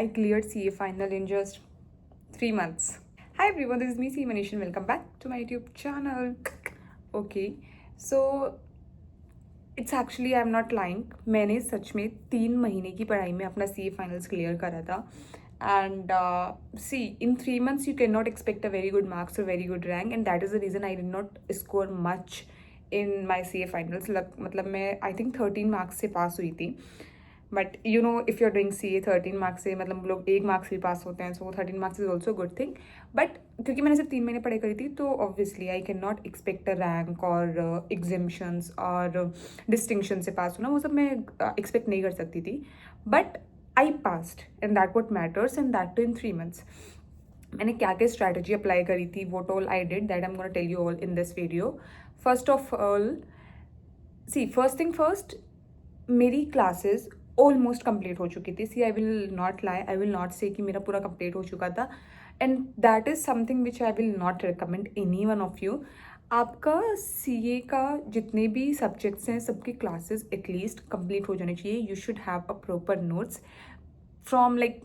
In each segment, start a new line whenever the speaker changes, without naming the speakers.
I cleared CA final in just 3 months. Hi everyone, this is me, C Manish, and welcome back to my YouTube channel. Okay, so it's actually I am not lying. मैंने सच में 3 महीने की पढ़ाई में अपना CA finals clear करा था. And see in 3 months you cannot expect a very good marks or very good rank, and that is the reason I did not score much in my CA finals. मतलब मैं I think 13 marks से पास हुई थी. But you know if you are doing CA 13 marks से मतलब लोग 1 marks भी पास होते हैं, so 13 marks is also good thing. But क्योंकि मैंने सिर्फ 3 महीने पढ़ाई करी थी, तो obviously I can not expect a rank और एग्जामिशंस और डिस्टिंक्शन से पास होना, वो सब मैं एक्सपेक्ट नहीं कर सकती थी. But I passed and that what matters, and that too in 3 months. मैंने क्या क्या स्ट्रैटेजी अप्लाई करी थी, what all I did, that I am gonna tell you all in this video. First of all, see first thing first, मेरी classes almost complete हो चुकी थी. See I will not lie, I will not say कि मेरा पूरा complete हो चुका था, and that is something which I will not recommend any one of you. आपका CA का जितने भी सब्जेक्ट्स हैं, सबकी क्लासेस एटलीस्ट कंप्लीट हो जानी चाहिए. You should have a proper notes from like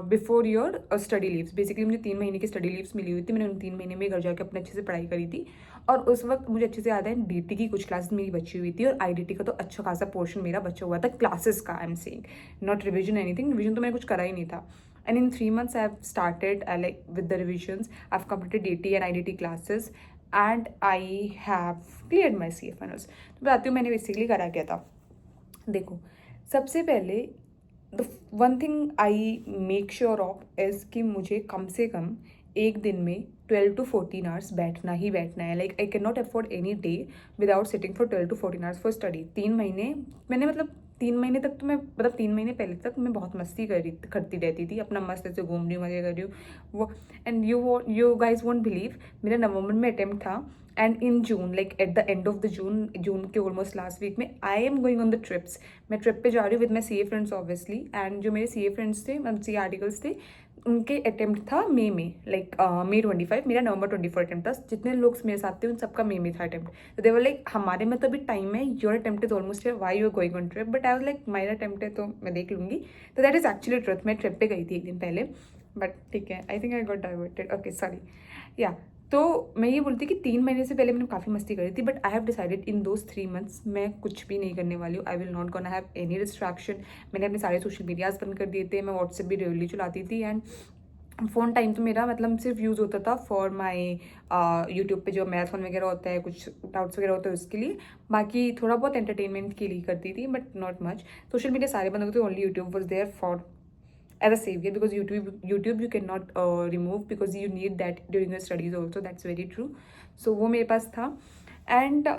before your study leaves. Basically मुझे 3 महीने की स्टडी लीव्स मिली हुई थी. मैंने उन 3 महीने में घर जाकर अपने अच्छे से पढ़ाई करी थी, और उस वक्त मुझे अच्छे से याद है DT की कुछ क्लासेस मेरी बची हुई थी, और IDT का तो अच्छा खासा पोर्शन मेरा बचा हुआ था क्लासेस का. I am saying not revision anything. Revision तो मैंने कुछ करा ही नहीं था. And in 3 months I have started like with the revisions. I have completed DT and IDT classes, and I have cleared my CA finals. तो बताती हूँ मैंने बेसिकली करा क्या था. देखो, सबसे पहले the one thing I make sure of is कि मुझे कम से कम एक दिन में 12 to 14 आवर्स बैठना ही बैठना है. Like I can not afford any day without sitting for 12 to 14 hours for study. 3 महीने मैंने मतलब 3 महीने तक तो मैं मतलब 3 महीने पहले तक मैं बहुत मस्ती करती रहती थी. अपना मस्त ऐसे घूम रही हूँ, मजे कर रही हूँ वो. And you guys won't believe, मेरा नवंबर में अटेम्प्ट था, and in June like at the end of the June के ऑलमोस्ट लास्ट वीक में I am going on the trips. मैं ट्रिप पे जा रही हूँ with my CA friends obviously. And जो मेरे CA फ्रेंड्स थे, मतलब CA आर्टिकल्स थे, उनके अटेम्प्ट था मई में, लाइक May 25. मेरा November 24 अटेम्प्ट था. जितने लोग मेरे साथ थे उन सबका मई में था अटेम्प्ट. तो दे वर लाइक हमारे में तो अभी टाइम है, योर अटेम्प्ट इज ऑलमोस्ट है, why you are going on trip. But I was like मेरा अटेम्प्ट है तो मैं देख लूँगी. तो दैट इज एक्चुअली ट्रुथ. मैं ट्रिप पे गई थी एक दिन पहले, बट ठीक है, I think I got diverted. Okay sorry. या तो मैं ये बोलती कि 3 महीने से पहले मैंने काफ़ी मस्ती करी थी, but I have decided in those 3 months मैं कुछ भी नहीं करने वाली हूँ. आई will not gonna have any distraction. मैंने अपने सारे सोशल मीडियाज़ बंद कर दिए थे. मैं व्हाट्सएप भी रेगुलरली चलाती थी, एंड फ़ोन टाइम तो मेरा मतलब सिर्फ यूज़ होता था फॉर माई यूट्यूब पे जो मैराथन वगैरह होता है, कुछ डाउट्स वगैरह होते हैं उसके लिए. बाकी थोड़ा बहुत एंटरटेनमेंट के लिए करती थी, but not much. Social media सारे बंद हो गए थे. Only YouTube was there for as a savior, because YouTube you cannot remove, because you need that during your studies also. That's very true. So वो मेरे पास था, and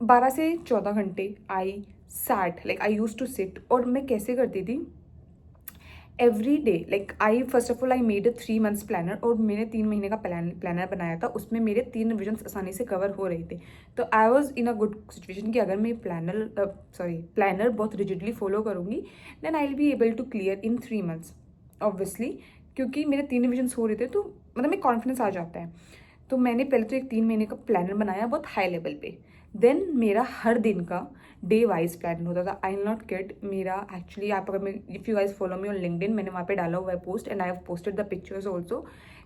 12 से 14 घंटे I sat, like I use to sit. और मैं कैसे करती थी, every day like I first of all I made a 3 months planner, और मैंने 3 महीने का प्लानर बनाया था. उसमें मेरे 3 रिविजन्स आसानी से कवर हो रहे थे. तो I was in a good situation कि अगर मैं प्लानर बहुत रिजिडली फॉलो करूँगी, then I will be able to clear in 3 months obviously. क्योंकि मेरे 3 रिविजन्स हो रहे थे, तो मतलब एक कॉन्फिडेंस आ जाता है. तो मैंने पहले तो एक 3 महीने का प्लानर बनाया बहुत हाई लेवल पे. देन मेरा हर दिन का डे वाइज प्लान होता था. आई विल नॉट किड. मेरा एक्चुअली आप अगर मैं if you guys follow me on LinkedIn, मैंने वहाँ पे डाला हुआ है post, and I have posted the pictures also,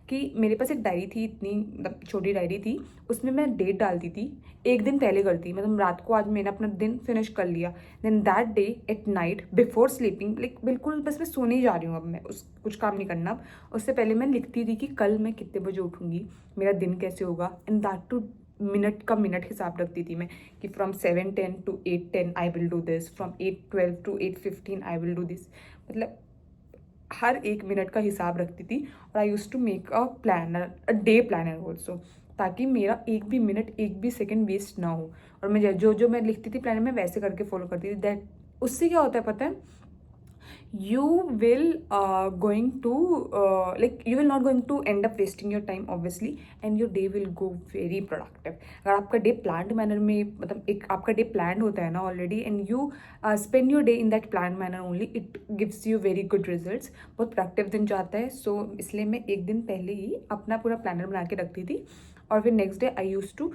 कि मेरे पास एक डायरी थी, इतनी मतलब छोटी डायरी थी. उसमें मैं डेट डालती थी, एक दिन पहले करती, मतलब रात को आज मैंने अपना दिन फिनिश कर लिया. Then that day at night before sleeping, like बिल्कुल बस मैं सोने ही जा रही हूँ, अब मैं कुछ काम नहीं करना. अब उससे पहले मैं लिखती थी कि कल मैं कितने बजे उठूँगी, मेरा दिन कैसे होगा, एंड दैट टू मिनट का मिनट हिसाब रखती थी मैं, कि from 7:10 to 8:10 I will do this, from 8:12 to 8:15 I will do this. मतलब हर एक मिनट का हिसाब रखती थी. और I use to make a planner, a day planner also, ताकि मेरा एक भी मिनट, एक भी सेकंड वेस्ट ना हो. और मैं जो मैं लिखती थी प्लानर में, वैसे करके फॉलो करती थी. दैट उससे क्या होता है पता है, you will going to like you will not going to end up wasting your time obviously, and your day will go very productive. अगर आपका डे प्लान्ड मैनर में, मतलब एक आपका डे प्लान्ड होता है ना already, and you spend your day in that planned manner only, it gives you very good results. बहुत प्रोडक्टिव दिन जाता है. सो इसलिए मैं एक दिन पहले ही अपना पूरा प्लानर बना के रखती थी. और फिर next day I use to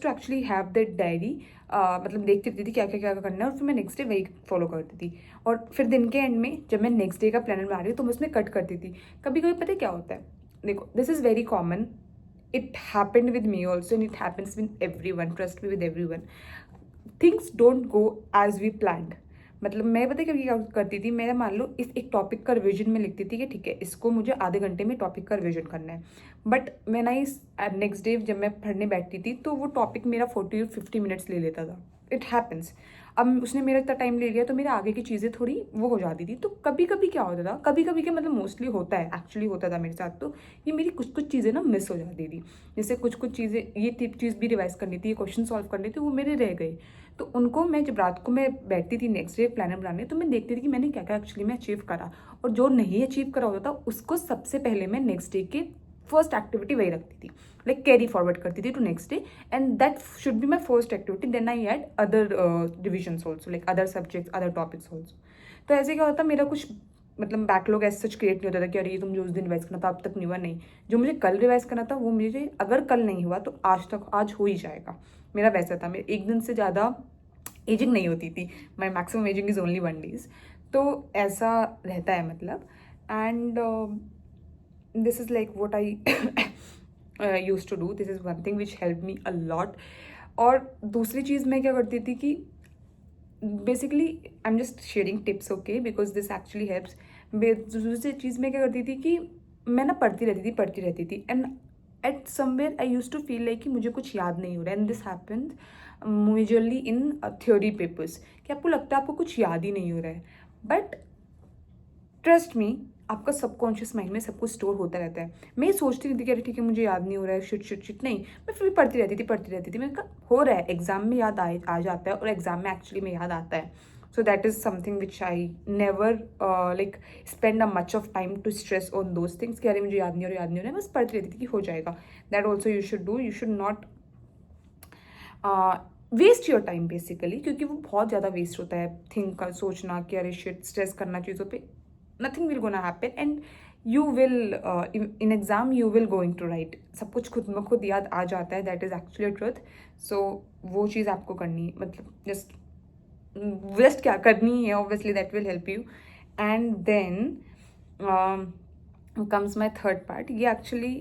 actually have that diary, मतलब देखती रहती थी क्या क्या क्या करना है, और फिर मैं नेक्स्ट डे वही फॉलो करती थी। और फिर दिन के एंड में जब मैं नेक्स्ट डे का प्लानर बना रही हूँ तो मैं उसमें कट करती थी। कभी कभी पता है क्या होता है, देखो this is very common, it happened with me also and it happens with everyone, trust me, with everyone. Things don't go as we planned. मतलब मैं पता है क्या करती थी, मैं मान लो इस एक टॉपिक का रिविजन में लिखती थी कि ठीक है इसको मुझे आधे घंटे में टॉपिक का रिविजन करना है, बट मैं ना इस नेक्स्ट डे जब मैं पढ़ने बैठती थी तो वो टॉपिक मेरा 40 or 50 मिनट्स ले लेता था। It happens. अब उसने मेरा इतना टाइम ले लिया तो मेरे आगे की चीज़ें थोड़ी वो हो जाती थी। तो कभी कभी क्या होता था, कभी कभी क्या मतलब मोस्टली होता है, एक्चुअली होता था मेरे साथ, तो ये मेरी कुछ कुछ चीज़ें ना मिस हो जाती थी। जैसे कुछ कुछ चीज़ें, ये चीज़ भी रिवाइज करनी थी, ये क्वेश्चन सॉल्व करने थे, वो मेरे रह गए। तो उनको मैं जब रात को मैं बैठती थी नेक्स्ट डे प्लानर बनाने, तो मैं देखती थी कि मैंने क्या क्या एक्चुअली में अचीव करा, और जो नहीं अचीव करा होता था उसको सबसे पहले मैं नेक्स्ट डे के फर्स्ट एक्टिविटी वही रखती थी, लाइक कैरी फॉरवर्ड करती थी to next day, and that should be my first activity. Then I add other divisions also, like other subjects, other topics also. तो ऐसे क्या होता, मेरा कुछ मतलब बैकलॉग ऐसा सच क्रिएट नहीं होता था कि अरे ये तुम जो उस दिन रिवाइज करना था अब तक नहीं हुआ। नहीं, जो मुझे कल रिवाइज करना था वो मुझे अगर कल नहीं हुआ तो आज हो ही जाएगा। मेरा वैसा था, मेरे एक दिन से ज़्यादा एजिंग नहीं होती थी, माई maximum ageing is only 1 days। तो ऐसा रहता है मतलब। And this is like what I used to do. This is one thing which helped me a lot. और दूसरी चीज़ मैं क्या करती थी कि basically I am just sharing tips, okay, because this actually helps. दूसरी चीज़ मैं क्या करती थी कि मैं ना पढ़ती रहती थी and at somewhere I use to feel like कि मुझे कुछ याद नहीं हो रहा है, and this happened majorly in theory papers, कि आपको लगता है आपको कुछ याद ही नहीं हो रहा है, बट ट्रस्ट मी, आपका सबकॉन्शियस माइंड में सब कुछ स्टोर होता रहता है। मैं ये सोचती नहीं थी कि अरे ठीक है मुझे याद नहीं हो रहा है, शिट नहीं, मैं फिर भी पढ़ती रहती थी। मैं कहा हो रहा है, एग्जाम में याद आ जाता है, और एग्जाम में एक्चुअली में याद आता है। So that is something which I never like spend a much of time to stress on those things कि अरे मुझे याद नहीं हो रहा है, बस पढ़ती रहती थी कि हो जाएगा। That also you should do, you should not waste your time basically, क्योंकि वो बहुत ज़्यादा वेस्ट होता है थिंक का सोचना कि अरे शिट स्ट्रेस करना चीज़ों पे। nothing will gonna happen and you will in exam you will going to write, सब कुछ खुद में खुद याद आ जाता है, that is actually a truth। so वो चीज़ आपको करनी है, मतलब just क्या करनी है, obviously that will help you। and then comes my third part। ये actually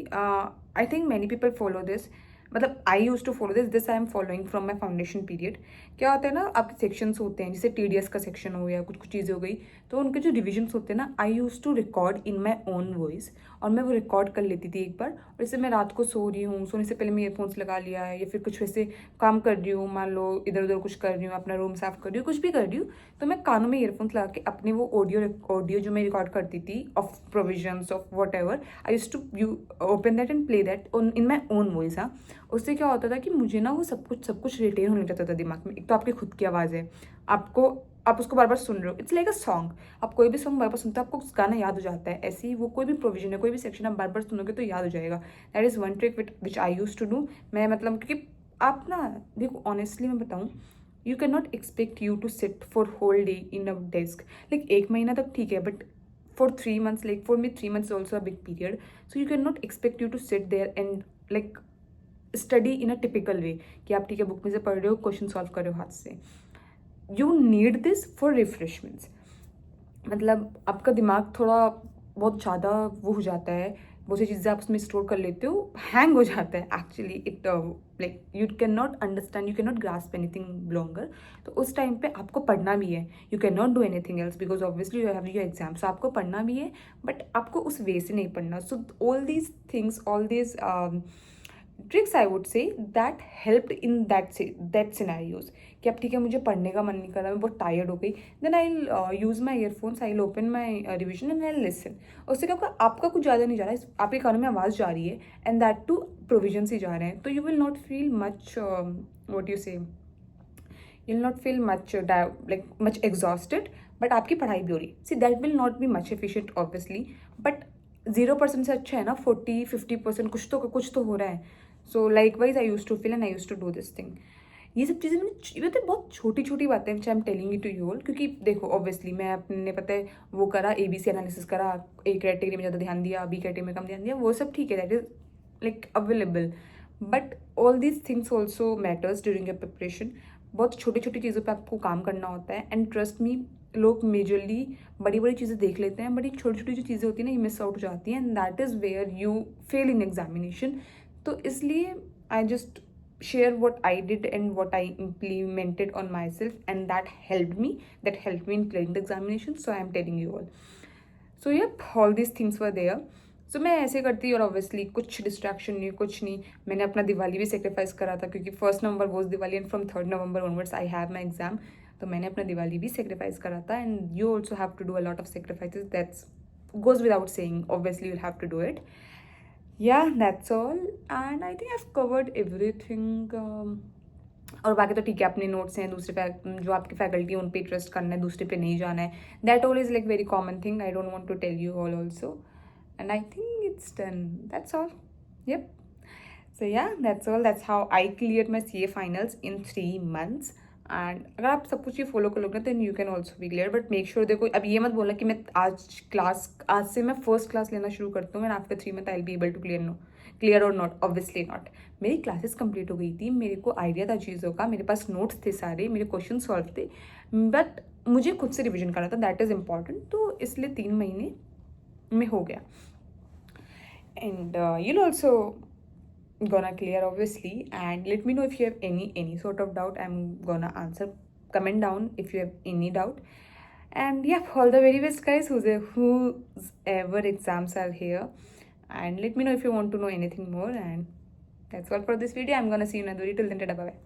I think many people follow this, मतलब I use to follow this I am following from my foundation period. क्या होता है ना, आपके सेक्शंस होते हैं, जैसे TDS का सेक्शन हो गया, कुछ कुछ चीज़ें हो गई, तो उनके जो रिविजन्स होते हैं ना, I use to record in my own voice, और मैं वो रिकॉर्ड कर लेती थी एक बार। और जैसे मैं रात को सो रही हूँ, सोने से पहले मैं ईयरफोन्स लगा लिया है, या फिर कुछ वैसे काम कर रही हूँ, मान लो इधर उधर कुछ कर रही हूँ, अपना रूम साफ कर रही हूँ, कुछ भी कर रही हूँ, तो मैं कानों में ईयरफोन्स लगा के अपने वो ऑडियो जो मैं रिकॉर्ड करती थी of provisions of whatever, I use to open that and play that in my own voice. हाँ, उससे क्या होता था कि मुझे ना वो सब कुछ रिटेन होने जाता था दिमाग में। एक तो आपकी खुद की आवाज़ है, आप उसको बार बार सुन रहे हो, इट्स लाइक अ सॉन्ग। आप कोई भी सॉन्ग बार बार सुनते हो, आपको उस गाना याद हो जाता है। ऐसे ही वो कोई भी प्रोविजन है, कोई भी सेक्शन आप बार बार सुनोगे तो याद हो जाएगा। That is one trick which I use to do. मैं मतलब क्योंकि आप ना देखो, ऑनेस्टली मैं बताऊँ, you can not expect you to sit for whole day in a desk. Like 1 महीना तक ठीक है, but for 3 months, like for me 3 months is also a big period, so you cannot expect you to sit there and like study in a typical way, कि आप ठीक है book में से पढ़ रहे हो, क्वेश्चन सॉल्व कर रहे हो हाथ से। You need this for refreshments. मतलब आपका दिमाग थोड़ा बहुत ज़्यादा वो हो जाता है, बहुत सी चीज़ें आप उसमें स्टोर कर लेते हो, हैंग हो जाता है actually. It like you can not understand, you can not grasp anything longer. तो उस टाइम पे आपको पढ़ना भी है, you can not do anything else because obviously you have your exam. So आपको पढ़ना भी है, बट आपको उस वे से नहीं पढ़ना। So all these things, all these tricks I would say that helped in that scenarios, कि अब ठीक है मुझे पढ़ने का मन नहीं कर रहा, मैं बहुत टायर्ड हो गई, then I use my earphones, I open my revision and I listen. उससे क्या होगा, आपका कुछ ज़्यादा नहीं जा रहा है, आपके कानों में आवाज़ जा रही है, एंड दैट टू प्रोविजन से जा रहे हैं, तो you will not feel much what you say, you will not feel much like much exhausted, but आपकी पढ़ाई भी हो रही। See that will not be much efficient obviously, but 0% से अच्छा है ना 40-50%, कुछ तो हो रहा है। So likewise I use to feel and I use to do this thing. ये सब चीज़ें मैंने, ये तो बहुत छोटी छोटी बातें हैं, I am telling you to you all, क्योंकि देखो ऑब्वियसली मैं अपने पता है वो करा, ABC एनालिसिस करा, A कैटेगरी में ज़्यादा ध्यान दिया, B कैटेगरी में कम ध्यान दिया, वो सब ठीक है, that is like available. But all these things also matters during your preparation. बहुत छोटी छोटी चीज़ों पे आपको काम करना होता है. एंड ट्रस्ट मी, लोग मेजरली बड़ी बड़ी चीज़ें देख लेते हैं, बट एक छोटी छोटी जो चीज़ें होती हैं ना, ये मिस आउट हो जाती हैं. And that is where you fail in examination. तो इसलिए I just share what I did and what I implemented on myself, and that helped me in clearing the examination. So I am telling you all. So yep, all these things were there. So मैं ऐसे करती और obviously कुछ distraction नहीं, कुछ नहीं. मैंने अपना दिवाली भी सेक्रीफाइस करा था, क्योंकि 1 November was Diwali and from 3 November onwards I have my exam. तो मैंने अपना दिवाली भी सेक्रीफाइस करा था. And you also have to do a lot of sacrifices. That's goes without saying. Obviously you'll have to do it. Yeah, that's all. And I think I've covered everything. और बाकी तो ठीक है, अपने नोट्स हैं, दूसरे जो आपकी फैकल्टी है उन पे ट्रस्ट करना है, दूसरे पे नहीं जाना है. That all is like very common thing. I don't want to tell you all also. And I think it's done. That's all. Yep. So yeah, that's all. That's how I cleared my CA finals in 3 months. And अगर आप सब कुछ ये follow कर लोगे then you can also be clear. But make sure, देखो अब ये मत बोलना कि मैं आज से मैं फर्स्ट क्लास लेना शुरू करता हूँ and after 3 month I will be able to clear और नॉट. Obviously not. मेरी क्लासेस कंप्लीट हो गई थी, मेरे को आइडिया था चीज़ों का, मेरे पास नोट्स थे सारे, मेरे क्वेश्चन सॉल्व थे, बट मुझे खुद से रिविजन करना था. That is important. तो इसलिए 3 महीने में हो गया. And you'll also gonna clear obviously. And let me know if you have any sort of doubt. I'm gonna answer. Comment down if you have any doubt. And yeah, all the very best guys whoever exams are here. And let me know if you want to know anything more. And that's all for this video. I'm gonna see you in another video. Till then, bye bye.